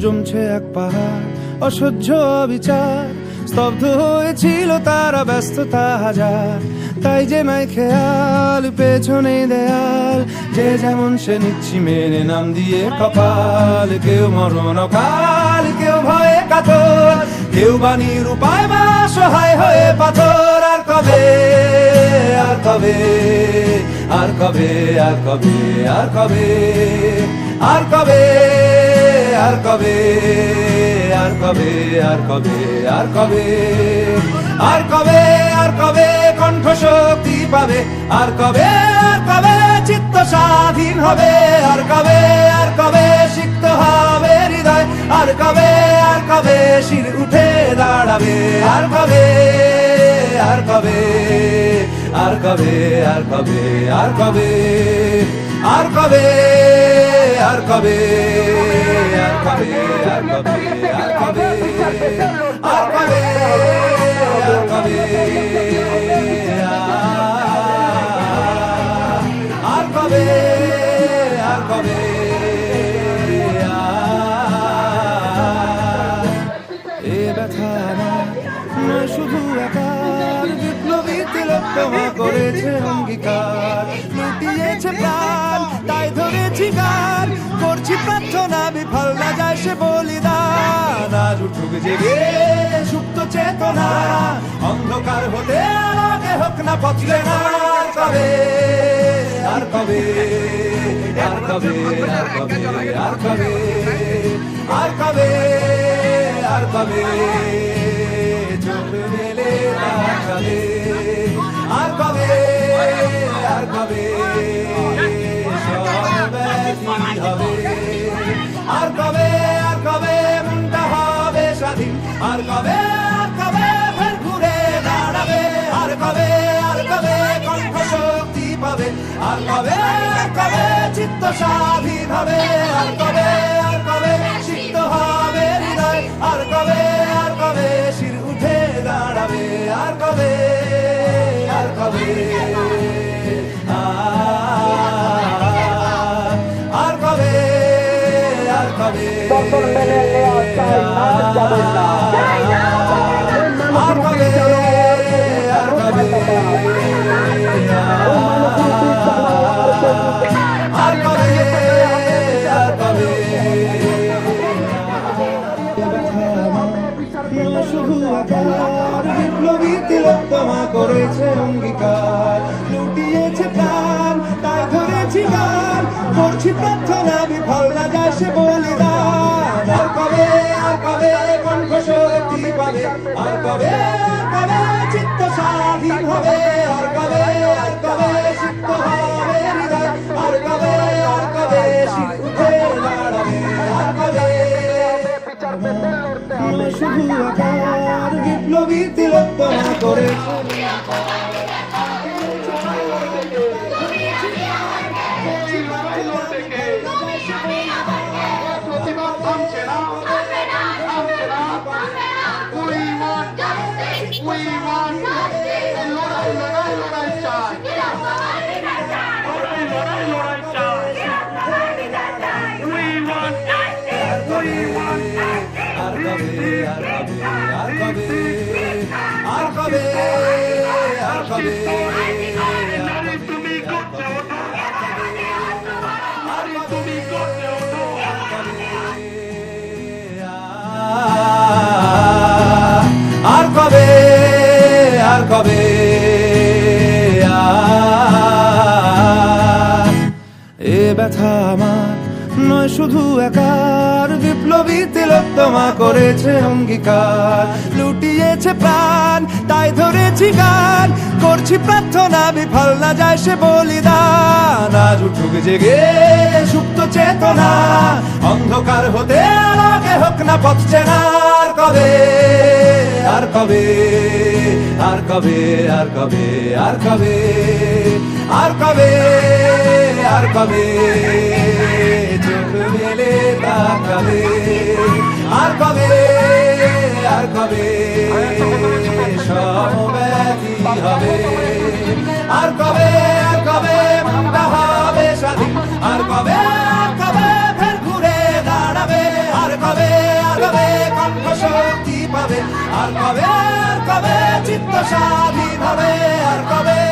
জমছে এক পাহাড় অসহ্য বিচার, স্তব্ধ হয়েছিল তারা ব্যস্ততা হাজার। তাই যে নাই খেয়াল পেছনে দেয়াল, যে যেমন সে নিচ্ছি মেনে নাম দিয়ে কপাল। কেউ মরণ কাল, কেউ ভয়ে কাতর, কেউ বাণীর উপায় বা সহায় হয়ে পাথর। আর কবে, আর কবে, আর কবে, আর কবে, আর কবে, আর কবে, আর কবে, আর কবে, আর কবে, আর কবে, আর কবে, আর কবে কণ্ঠ শক্তি পাবে। আর কবে, আর কবে চিত্ত স্বাধীন হবে। আর কবে, আর কবে সিক্ত হবে হৃদয়। আর কবে, আর কবে শির উঠে দাঁড়াবে। আর কবে, আর কবে, আর কবে, আর কবে, আর কবে, আর কবে, আর কবে, আর কবে, আর কবে, আর কবে, আর কবে, আর কবে, আর কবে, আর কবে, এ ব্যথা নয় শুধু একার, বিপ্লবী তিলোত্তমা করেছে অঙ্গীকার। লুটিয়েছে প্রাণ তাই ধরেছি গান, করছি প্রার্থনা বিফল না যায় সে বলিদান। আজ উঠুক জেগে সুপ্ত চেতনা, অন্ধকার হতে আলোকে হোক না পথলে না। আর কবে, আর কবে, আর কবে, আর কবে, আর কবে, আর কবে, আর কবে চোখ মেলে তাকাবে। আর কবে, আর কবে সব ব্যাধি হবে। আর কবে, আর কবে মনটা হবে স্বাধীন। আর কবে, আর কবে ফের ঘুরে দাঁড়াবে। আর কবে, আর কবে কণ্ঠ শক্তি পাবে। আর কবে, আর কবে চিত্ত স্বাধীন হবে। আর কবে, আর কবে সিক্ত হবে হৃদয়। আর কবে, আর কবে শির উঠে দাঁড়াবে। আর কবে, আর কবে, আর কবে, আর কবে, দর্শন মেনে নেওয়া চাই না, যাবে না। আর কবে, আর কবে, আর কবে, আর কবে শুধু একার, বিপ্লবী তিলোত্তমা করেছে অঙ্গীকার। লুটিয়েছে প্রাণ তাই ধরেছি গান, করছি প্রার্থনা বিফল না যায় সে বলিদান। আর কবে, আর কবে কণ্ঠ শক্তি পাবে। আর কবে, আর কবে চিত্ত স্বাধীন হবে। আর কবে, আর কবে সিক্ত হবে হৃদয়। আর কবে, আর কবে শির উঠে দাঁড়াবে। আর কবে শুধু একার, বিপ্লবী তিলোত্তমা করেছে। আর কবে, আর কবে, আর কবে, তুমি করতে ওঠো, তুমি করতে ওঠো। আর কবে, আর কবে, এ ব্যথা আমার নয় শুধু একার, বিপ্লবী তিলোত্তমা করেছে অঙ্গীকার। লুটিয়েছে প্রাণ তাই ধরেছি গান, করছি প্রার্থনা বিফল না যায় সে বলিদান। আজ উঠুক জেগে সুপ্ত চেতনা, অন্ধকার হতে আলোকে হোক না পথ চেনা। আর কবে, আর কবে, আর কবে, আর কবে, আর কবে, আর কবে, আর কবে চোখ মেলে তাকাবে। আর কবে আর কবে সমব্যথী হবে আর কবে মনটা হবে স্বাধীন আর কবে ফের ঘুরে দাঁড়াবে আর কবে কণ্ঠ শক্তি পাবে আর কবে চিত্ত স্বাধীন হবে আর কবে